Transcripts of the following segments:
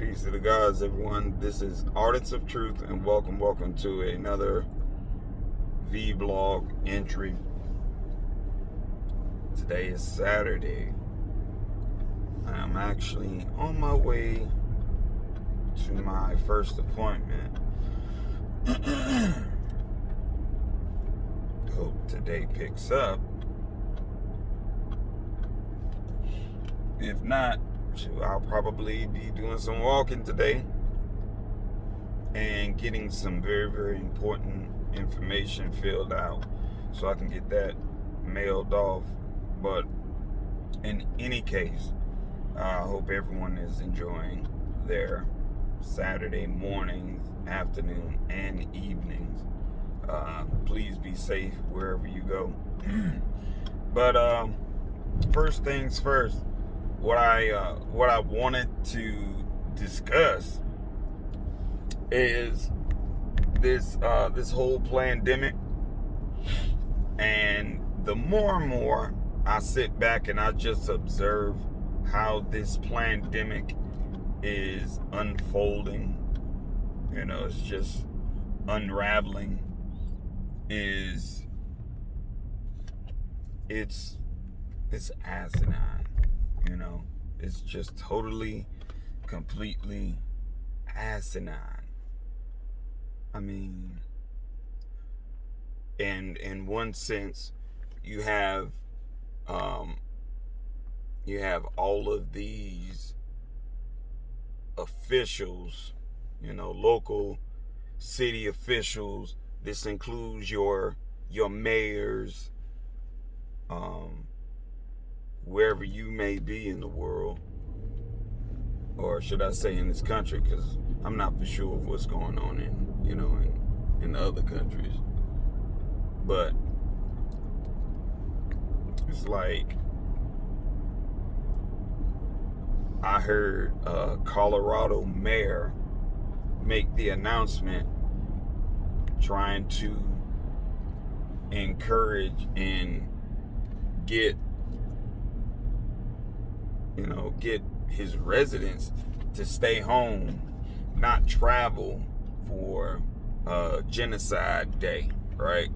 Peace to the gods, everyone. This is Artists of Truth, and welcome to another vlog entry. Today is Saturday. I'm actually on my way to my first appointment. Hope today picks up. If not, I'll probably be doing some walking today and getting some very, very important information filled out so I can get that mailed off. But in any case, I hope everyone is enjoying their Saturday mornings, afternoon, and evenings. Please be safe wherever you go. But first things first. What I wanted to discuss is this whole pandemic, and the more and more I sit back and I just observe how this pandemic is unfolding, it's just unraveling. It's asinine. It's just totally, completely asinine. I mean, and in one sense, you have all of these officials, local city officials. This includes your mayors, wherever you may be in the world, or should I say in this country, because I'm not for sure of what's going on in other countries. But it's like I heard a Colorado mayor make the announcement trying to encourage and get his residents to stay home, not travel for Genocide Day, right?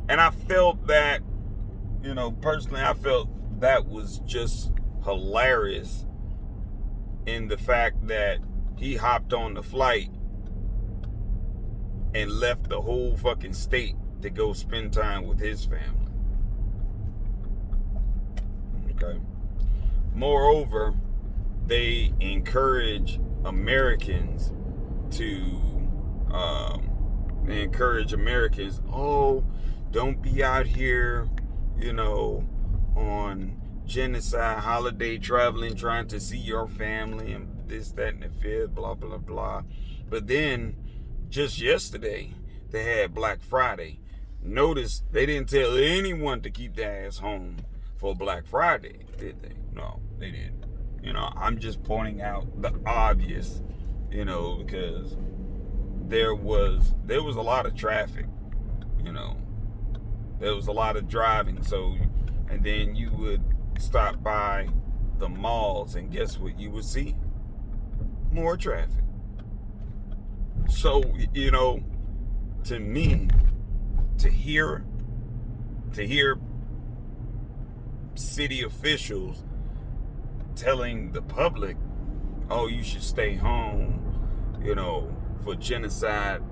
And I felt that, personally, I felt that was just hilarious in the fact that he hopped on the flight and left the whole fucking state to go spend time with his family. Okay. Moreover, they encourage Americans oh, don't be out here, on genocide holiday traveling, trying to see your family and this, that, and the fifth, blah, blah, blah. But then, just yesterday, they had Black Friday. Notice they didn't tell anyone to keep their ass home for Black Friday, did they? No, they didn't. I'm just pointing out the obvious, because there was a lot of traffic, there was a lot of driving. So, and then you would stop by the malls, and guess what you would see? More traffic. So, to me, to hear city officials telling the public, oh, you should stay home, for genocide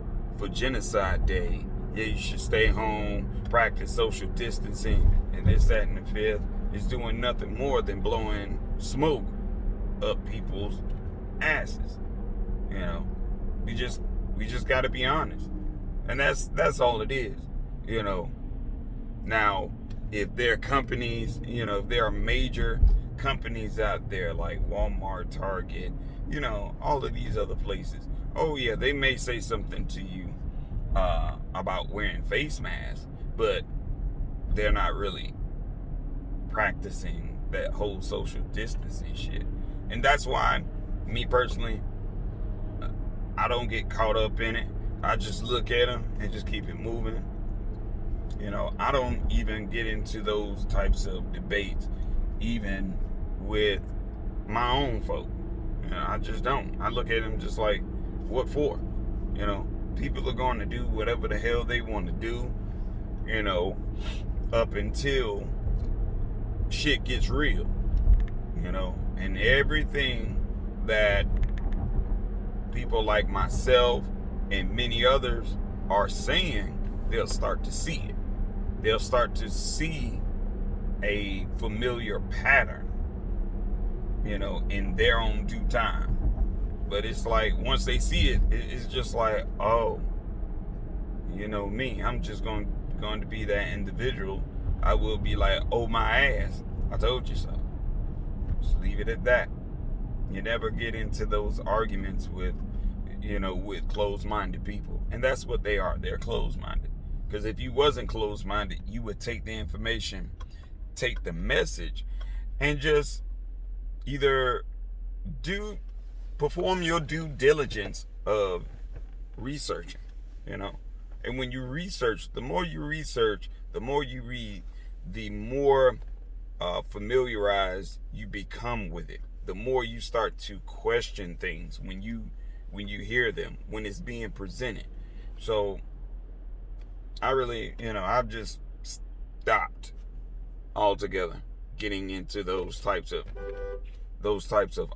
day. Yeah, you should stay home, practice social distancing, and this, that, and the fifth, is doing nothing more than blowing smoke up people's asses. We just got to be honest, and that's all it is. Now, if there are companies, if there are major companies out there like Walmart, Target, all of these other places, oh yeah, they may say something to you about wearing face masks, but they're not really practicing that whole social distancing shit. And that's why, me personally, I don't get caught up in it. I just look at them and just keep it moving. I don't even get into those types of debates, even with my own folk. You know, I just don't. I look at them just like, what for? You know, people are going to do whatever the hell they want to do, you know, up until shit gets real, you know, and everything that people like myself and many others are saying, they'll start to see it. They'll start to see a familiar pattern, you know, in their own due time. But it's like, once they see it, it's just like, oh, you know me, I'm just going to be that individual. I will be like, oh my ass, I told you so. Just leave it at that. You never get into those arguments with, you know, with closed-minded people. And that's what they are. They're closed-minded. Because if you wasn't closed-minded, you would take the information, take the message, and just either perform your due diligence of researching, you know. And when you research, the more you research, the more you read, the more familiarized you become with it. The more you start to question things when you hear them, when it's being presented. So I really, you know, I've just stopped altogether getting into those types of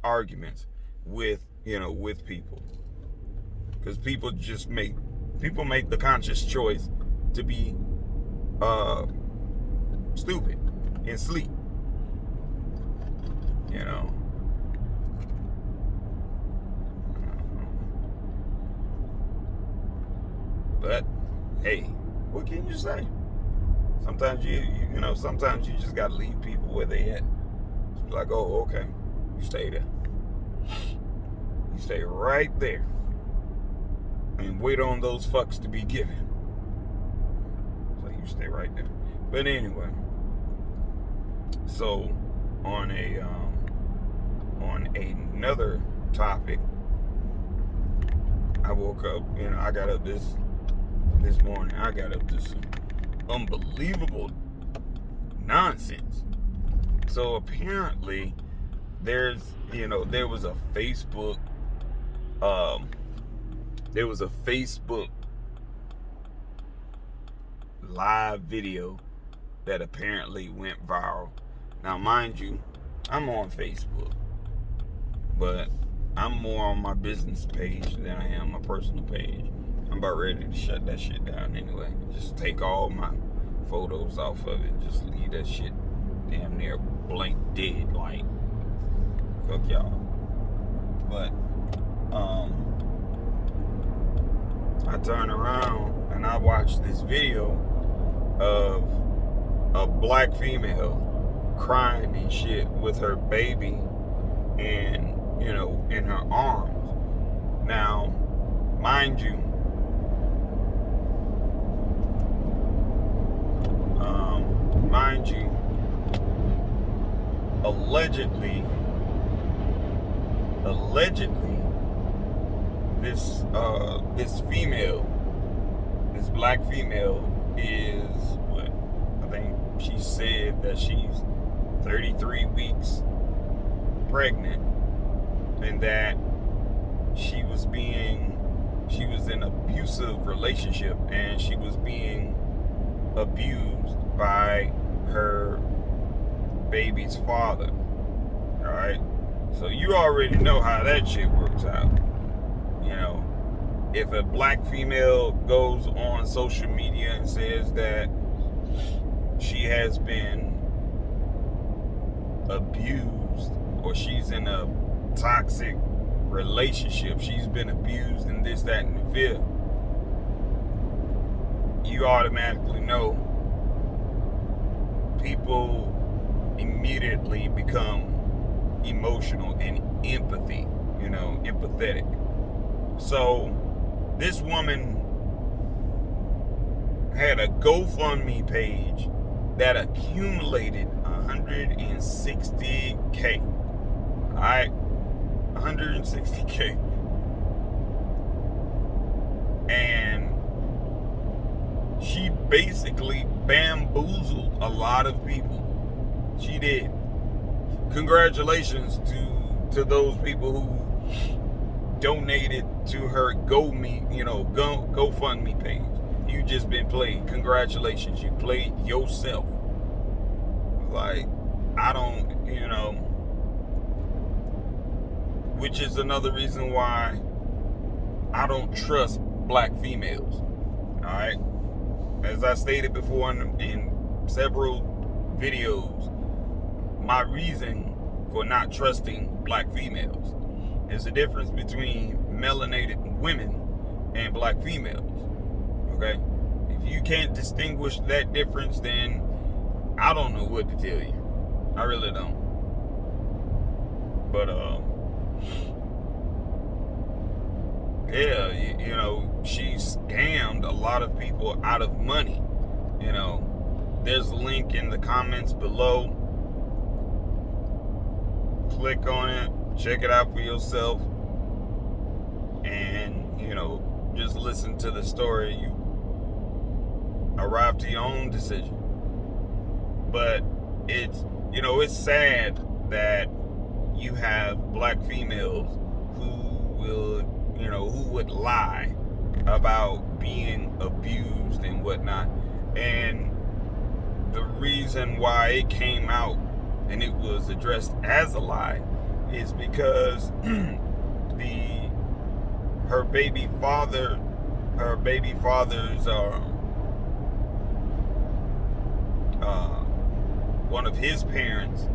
arguments with, you know, with people. Because people make the conscious choice to be stupid and sleep, you know. But hey, what can you say? Sometimes you know, sometimes you just gotta leave people where they at. It's like, oh, okay, you stay there. You stay right there and wait on those fucks to be given. So you stay right there. But anyway, so on another topic, I woke up, you know, I got up this morning. I got up to some unbelievable nonsense. So apparently there was a Facebook live video that apparently went viral. Now, mind you, I'm on Facebook, but I'm more on my business page than I am my personal page. I'm about ready to shut that shit down anyway. Just take all my photos off of it. Just leave that shit damn near blank dead. Like, fuck y'all. But I turned around and I watched this video of a black female crying and shit with her baby and, you know, in her arms. Now, mind you, allegedly, this female, this black female is what? I think she said that she's 33 weeks pregnant and that she was in an abusive relationship and she was being abused by her baby's father. All right, so you already know how that shit works out. You know, if a black female goes on social media and says that she has been abused or she's in a toxic relationship, she's been abused and this, that, and the fifth, you automatically know people immediately become emotional and empathetic. So this woman had a GoFundMe page that accumulated 160K. All right, 160K. And she basically bamboozled a lot of people. She did. Congratulations to to those people who donated to her GoFundMe page. You just been played. Congratulations, you played yourself. Like, I don't, which is another reason why I don't trust black females. Alright? As I stated before in several videos, my reason for not trusting black females is the difference between melanated women and black females. Okay? If you can't distinguish that difference, then I don't know what to tell you. I really don't. But yeah, she scammed a lot of people out of money. There's a link in the comments below. Click on it, check it out for yourself, and just listen to the story. You arrive to your own decision. But it's sad that you have black females who would lie about being abused and whatnot. And the reason why it came out and it was addressed as a lie is because her baby father's one of his parents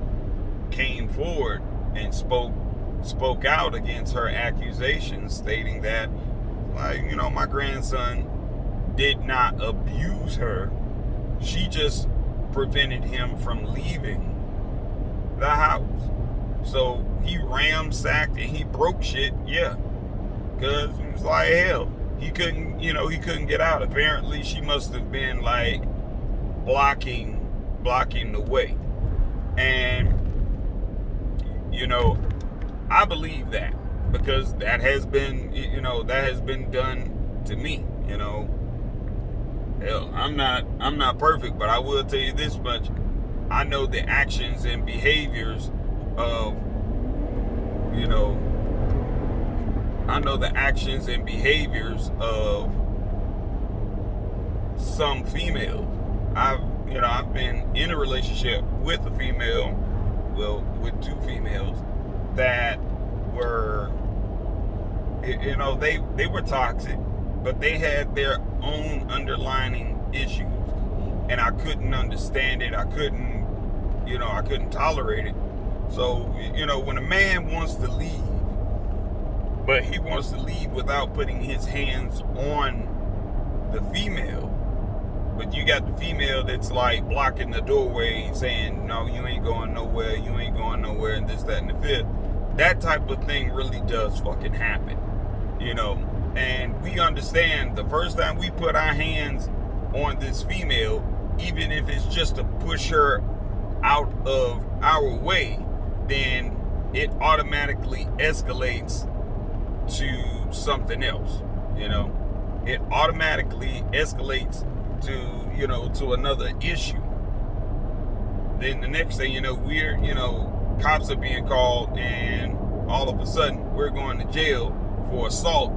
came forward and spoke out against her accusations, stating that, my grandson did not abuse her. She just prevented him from leaving the house. So he ransacked and he broke shit, yeah. Because it was like hell. He couldn't get out. Apparently she must have been like blocking the way. And I believe that, because that has been done to me. Hell, I'm not perfect, but I will tell you this much. I know the actions and behaviors of some females. I've been in a relationship with a female, with two females that were, they were toxic, but they had their own underlying issues, and I couldn't understand it. I couldn't tolerate it. So, when a man wants to leave, but he wants to leave without putting his hands on the female, but you got the female that's like blocking the doorway, saying, no, you ain't going nowhere, and this, that, and the fifth. That type of thing really does fucking happen, and we understand the first time we put our hands on this female, even if it's just to push her out of our way, then it automatically escalates to something else. It automatically escalates to another issue. Then the next thing we're cops are being called, and all of a sudden we're going to jail for assault,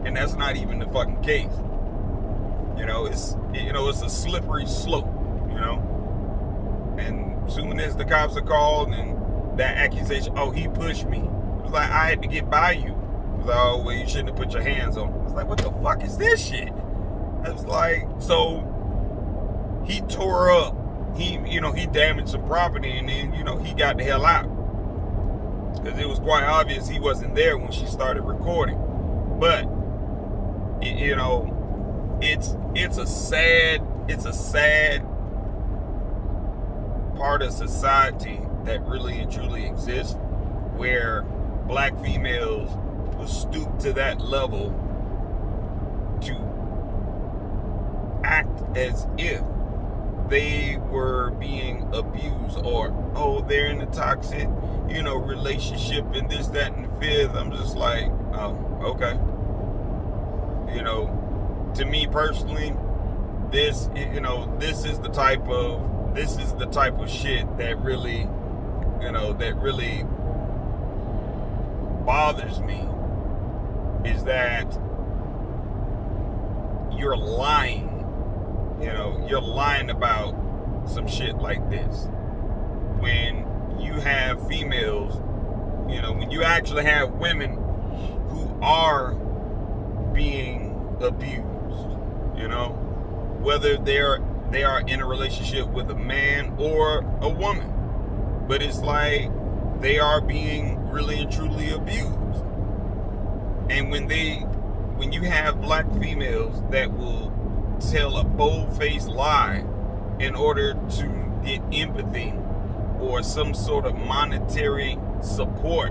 and that's not even the fucking case. It's a slippery slope. And soon as the cops are called and that accusation, oh, he pushed me, it was like, I had to get by you. It was like, oh, well, you shouldn't have put your hands on him. It's like, what the fuck is this shit? It's like, so he tore up. He damaged some property, and then, he got the hell out. Because it was quite obvious he wasn't there when she started recording. But, it's a sad part of society that really and truly exists, where black females will stoop to that level to act as if they were being abused, or, oh, they're in a toxic, relationship, and this, that, and the fifth. I'm just like, oh, okay. To me personally, this is the type of shit that really bothers me is that you're lying. You're lying about some shit like this. When you have females, when you actually have women who are being abused, whether they are in a relationship with a man or a woman, but it's like they are being really and truly abused. And when you have black females that will tell a bold-faced lie in order to get empathy or some sort of monetary support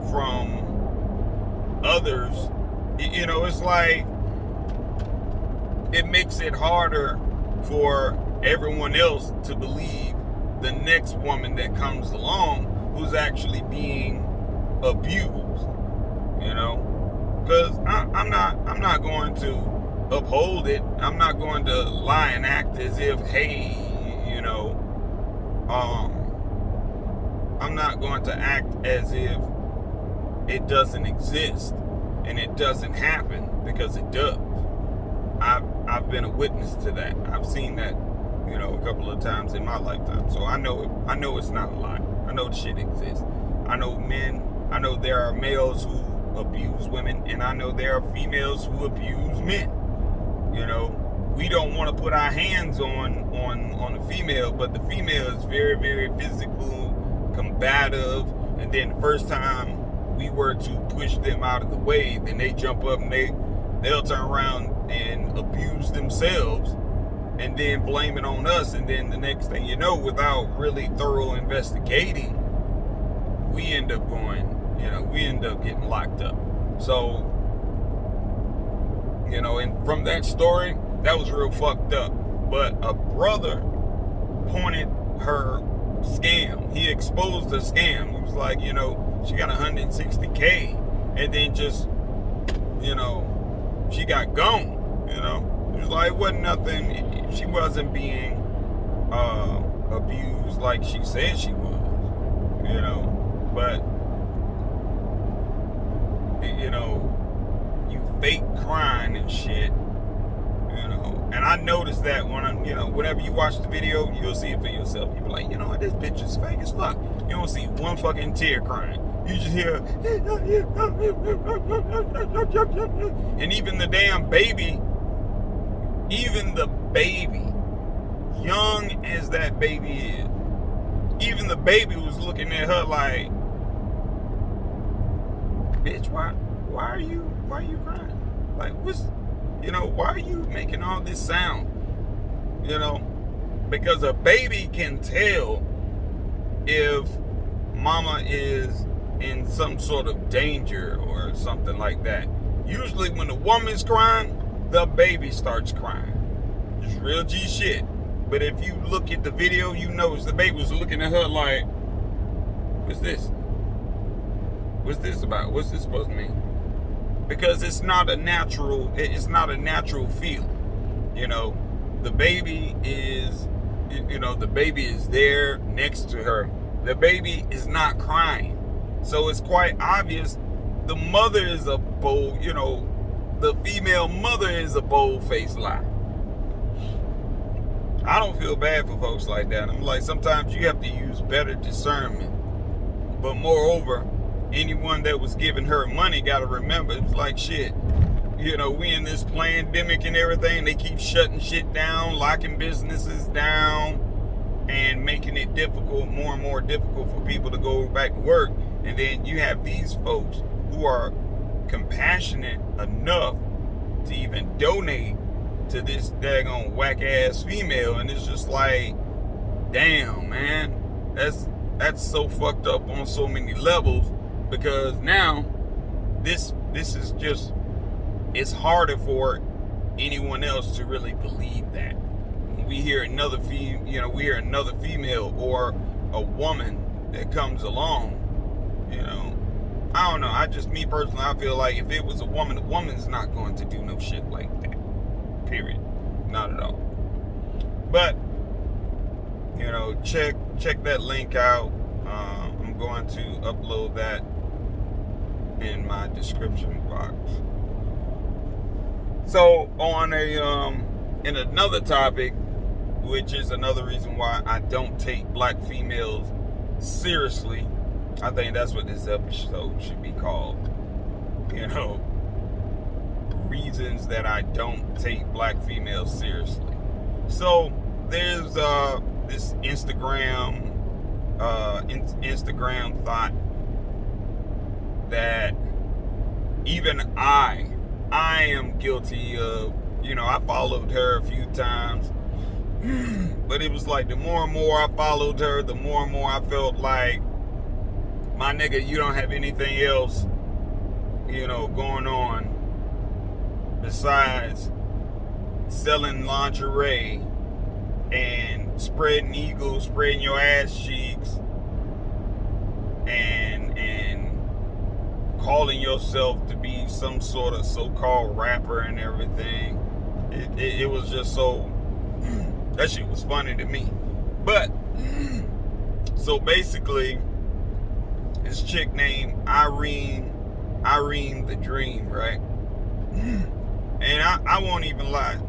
from others, it's like it makes it harder for everyone else to believe the next woman that comes along who's actually being abused, because I'm not going to uphold it. I'm not going to lie and act as if, hey, I'm not going to act as if it doesn't exist and it doesn't happen, because it does. I've been a witness to that. I've seen that, a couple of times in my lifetime. So I know it's not a lie. I know the shit exists. I know there are males who abuse women, and I know there are females who abuse men. We don't want to put our hands on the female, but the female is very, very physical, combative, and then the first time we were to push them out of the way, then they jump up and they'll turn around and abuse themselves and then blame it on us, and then the next thing you know, without really thorough investigating, we end up getting locked up. So, and from that story, that was real fucked up. But a brother pointed her scam. He exposed the scam. He was like, she got 160K, and then just, she got gone. It was like, it wasn't nothing. She wasn't being abused like she said she was. But you fake crying and shit. And I noticed that when whenever you watch the video, you'll see it for yourself. You'll be like, what, this bitch is fake as fuck. You don't see one fucking tear crying. You just hear, and even the damn baby, young as that baby is, even the baby was looking at her like, bitch, why are you crying? Like, why are you making all this sound? Because a baby can tell if mama is in some sort of danger or something like that. Usually when the woman's crying, the baby starts crying. Just real G shit. But if you look at the video, you notice the baby was looking at her like, what's this? What's this about? What's this supposed to mean? Because it's not a natural feeling. The baby is there next to her. The baby is not crying. So it's quite obvious the mother is a bold, the female mother is a bold-faced lie. I don't feel bad for folks like that. I'm like, sometimes you have to use better discernment. But moreover, anyone that was giving her money got to remember, it's like, shit, we in this pandemic and everything, they keep shutting shit down, locking businesses down, and making it more and more difficult for people to go back to work. And then you have these folks who are compassionate enough to even donate to this daggone whack-ass female, and it's just like, damn, man, that's so fucked up on so many levels, because now this is just, it's harder for anyone else to really believe that. When we hear another female or a woman that comes along, I don't know. Me personally, I feel like if it was a woman's not going to do no shit like that. Period. Not at all. But, check that link out. I'm going to upload that in my description box. So on in another topic, which is another reason why I don't take black females seriously, I think that's what this episode should be called. You know, reasons that I don't take black females seriously. So there's this Instagram thought that even I am guilty of. You know, I followed her a few times, but it was like the more and more I followed her, the more and more I felt like, my nigga, you don't have anything else, you know, going on besides selling lingerie and spreading egos, spreading your ass cheeks, and calling yourself to be some sort of so-called rapper and everything. It was just so, that shit was funny to me. But so basically, this chick named Irene the Dream, right? And I won't even lie,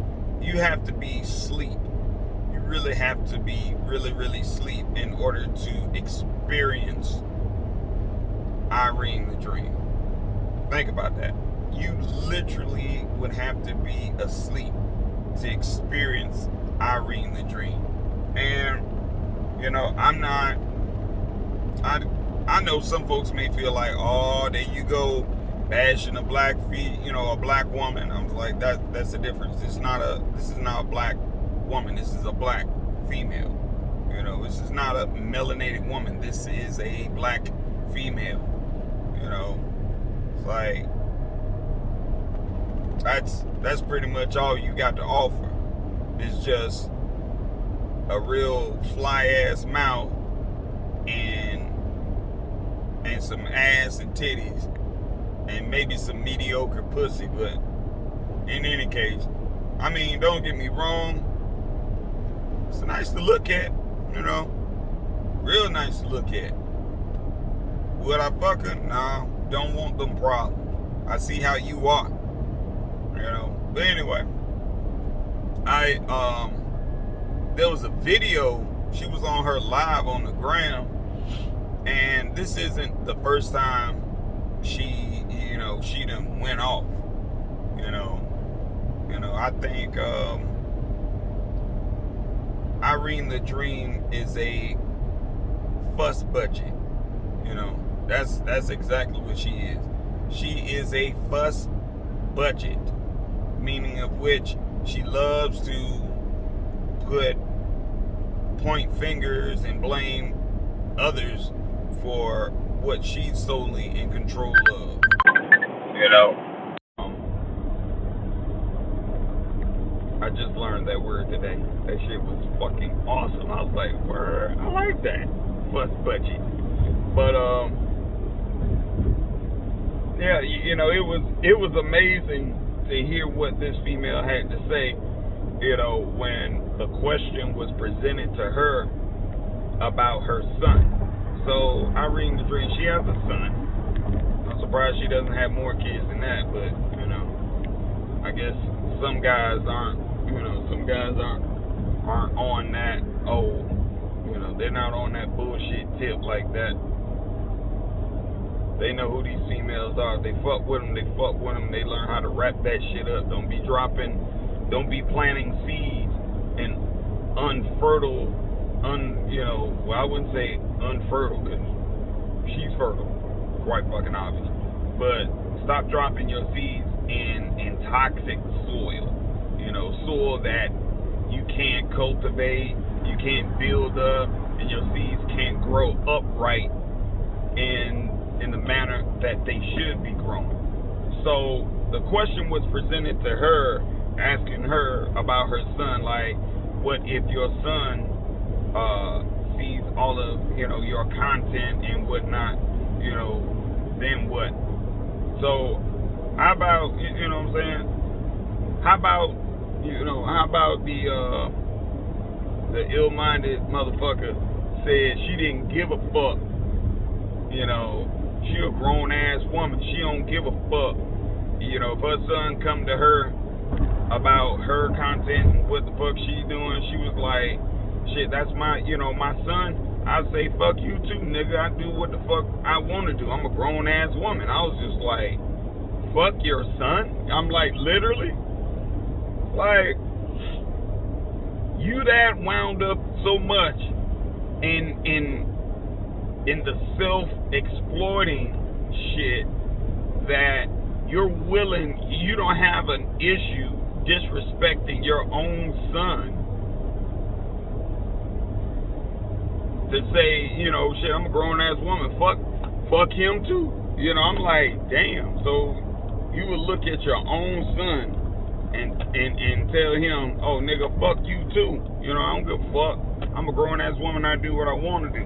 you have to be asleep. You really have to be really, really asleep in order to experience Irene the Dream. Think about that. You literally would have to be asleep to experience Irene the Dream. And, you know, I know some folks may feel like, oh, there you go, bashing a black woman. I'm like, that's the difference. This is not a black woman. This is a black female. You know, this is not a melanated woman. This is a black female. You know, it's like, that's pretty much all you got to offer. It's just a real fly ass mouth and some ass and titties and maybe some mediocre pussy. But in any case, I mean, don't get me wrong, it's nice to look at, you know, real nice to look at. Would I fuck her? Nah, don't want them problems. I see how you are, you know. But anyway, there was a video, she was on her live on the gram, and this isn't the first time she done went off, you know. I think Irene the Dream is a fuss budget, you know. That's exactly what she is. She is a fuss budget, meaning of which she loves to point fingers and blame others for what she's solely in control of. You know, I just learned that word today. That shit was fucking awesome. I was like, word, I like that. Fuss budget. But yeah, you know, it was amazing to hear what this female had to say, you know, when the question was presented to her about her son. So Irene the Dream, she has a son. I'm surprised she doesn't have more kids than that, but, you know, I guess some guys aren't on that, you know, they're not on that bullshit tip like that. They know who these females are. If they fuck with them, they fuck with them. They learn how to wrap that shit up. Don't be planting seeds in unfertile, I wouldn't say unfertile, because she's fertile, quite fucking obvious. But stop dropping your seeds in toxic soil. You know, soil that you can't cultivate, you can't build up, and your seeds can't grow upright in the manner that they should be grown. So the question was presented to her, asking her about her son, like, what if your son sees all of, you know, your content and whatnot, you know, then what? So how about, you know what I'm saying? How about the ill-minded motherfucker said she didn't give a fuck, you know, She a grown ass woman. She don't give a fuck. You know, if her son come to her about her content and what the fuck she doing, she was like, shit, that's my, my son. I say, fuck you too, nigga. I do what the fuck I want to do. I'm a grown ass woman. I was just like, fuck your son? I'm like, literally? Like, you that wound up so much in the self-exploiting shit that you're willing, you don't have an issue disrespecting your own son to say, shit, I'm a grown-ass woman, fuck him too. I'm like, damn, so you would look at your own son and tell him, oh, nigga, fuck you too. I don't give a fuck. I'm a grown-ass woman, I do what I want to do.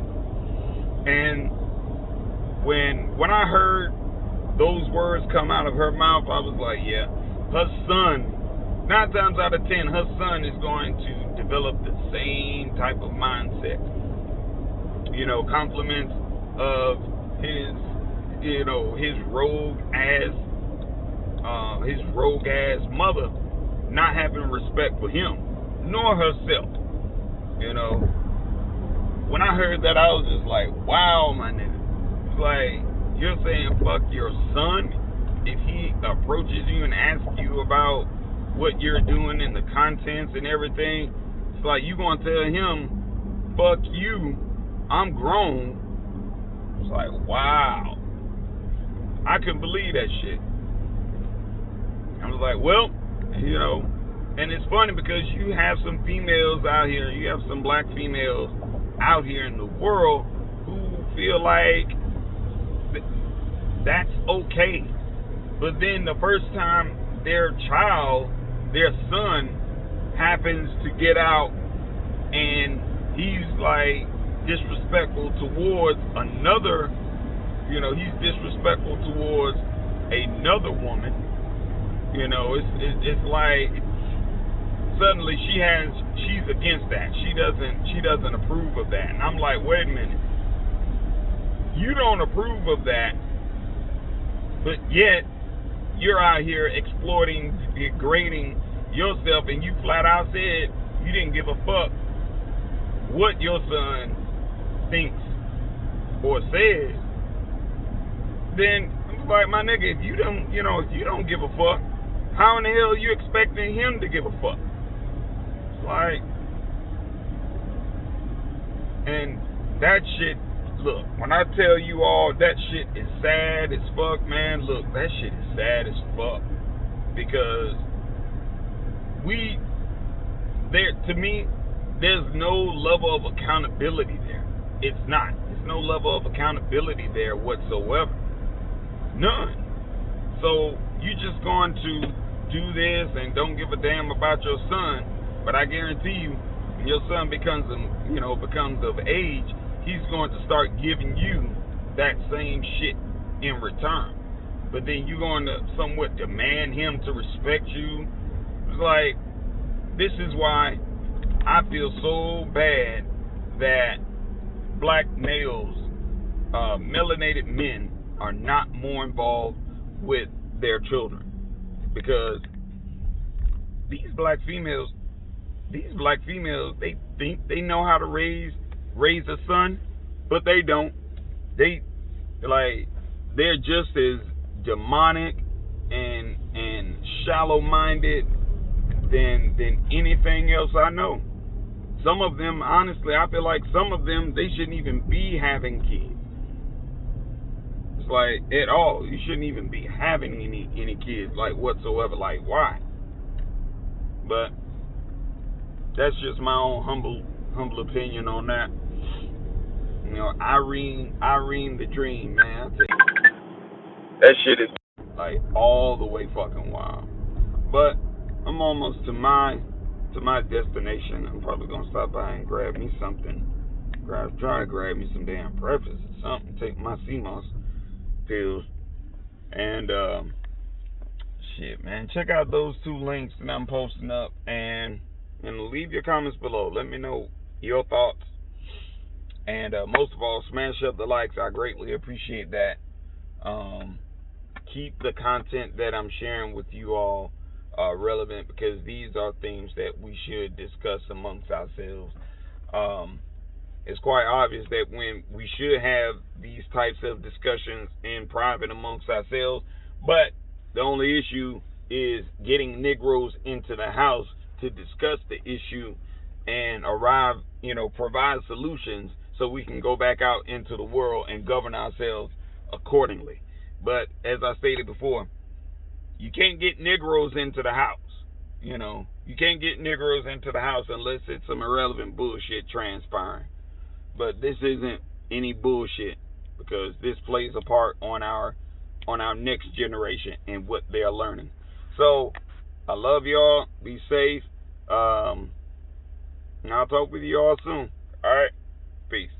And when I heard those words come out of her mouth, I was like, yeah, her son, 9 times out of 10, her son is going to develop the same type of mindset. Compliments of his rogue ass mother not having respect for him, nor herself. When I heard that, I was just like, wow, my nigga. It's like, you're saying fuck your son if he approaches you and asks you about what you're doing and the contents and everything. It's like you gonna tell him, fuck you, I'm grown. It's like, wow. I couldn't believe that shit. I was like, well, and it's funny because you have some females out here, you have some black females out here in the world who feel like that's okay. But then the first time their son happens to get out and he's like disrespectful towards another, he's disrespectful towards another woman, it's like suddenly she's against that. She doesn't approve of that. And I'm like, wait a minute. You don't approve of that, but yet you're out here exploiting, degrading yourself, and you flat out said you didn't give a fuck what your son thinks or says. Then I'm like, my nigga, if you don't give a fuck, how in the hell are you expecting him to give a fuck? It's like, and that shit, look, when I tell you all that shit is sad as fuck, man, look, that shit is sad as fuck. Because to me, there's no level of accountability there. It's not. There's no level of accountability there whatsoever. None. So you just going to do this and don't give a damn about your son, but I guarantee you, when your son becomes of age, he's going to start giving you that same shit in return. But then you're going to somewhat demand him to respect you. It's like, this is why I feel so bad that black males, melanated men, are not more involved with their children. Because these black females, they think they know how to raise a son, but they don't. They're just as demonic and shallow-minded than anything else I know. Some of them, honestly, I feel like some of them, they shouldn't even be having kids. It's like, at all. You shouldn't even be having any kids, like, whatsoever. Like, why? But that's just my own humble opinion on that. Irene the Dream, man. I tell you, that shit is like all the way fucking wild. But I'm almost to my destination. I'm probably gonna stop by and grab me something. Try to grab me some damn breakfast or something. Take my CMOS pills. And shit, man. Check out those 2 links that I'm posting up, and leave your comments below. Let me know your thoughts. And most of all, smash up the likes. I greatly appreciate that. Keep the content that I'm sharing with you all relevant, because these are things that we should discuss amongst ourselves. Um, it's quite obvious that when we should have these types of discussions in private amongst ourselves, but the only issue is getting Negroes into the house to discuss the issue and provide solutions so we can go back out into the world and govern ourselves accordingly. But as I stated before, you can't get Negroes into the house. You can't get Negroes into the house unless it's some irrelevant bullshit transpiring. But this isn't any bullshit, because this plays a part on our next generation and what they are learning. So I love y'all. Be safe. And I'll talk with you all soon. All right. Peace.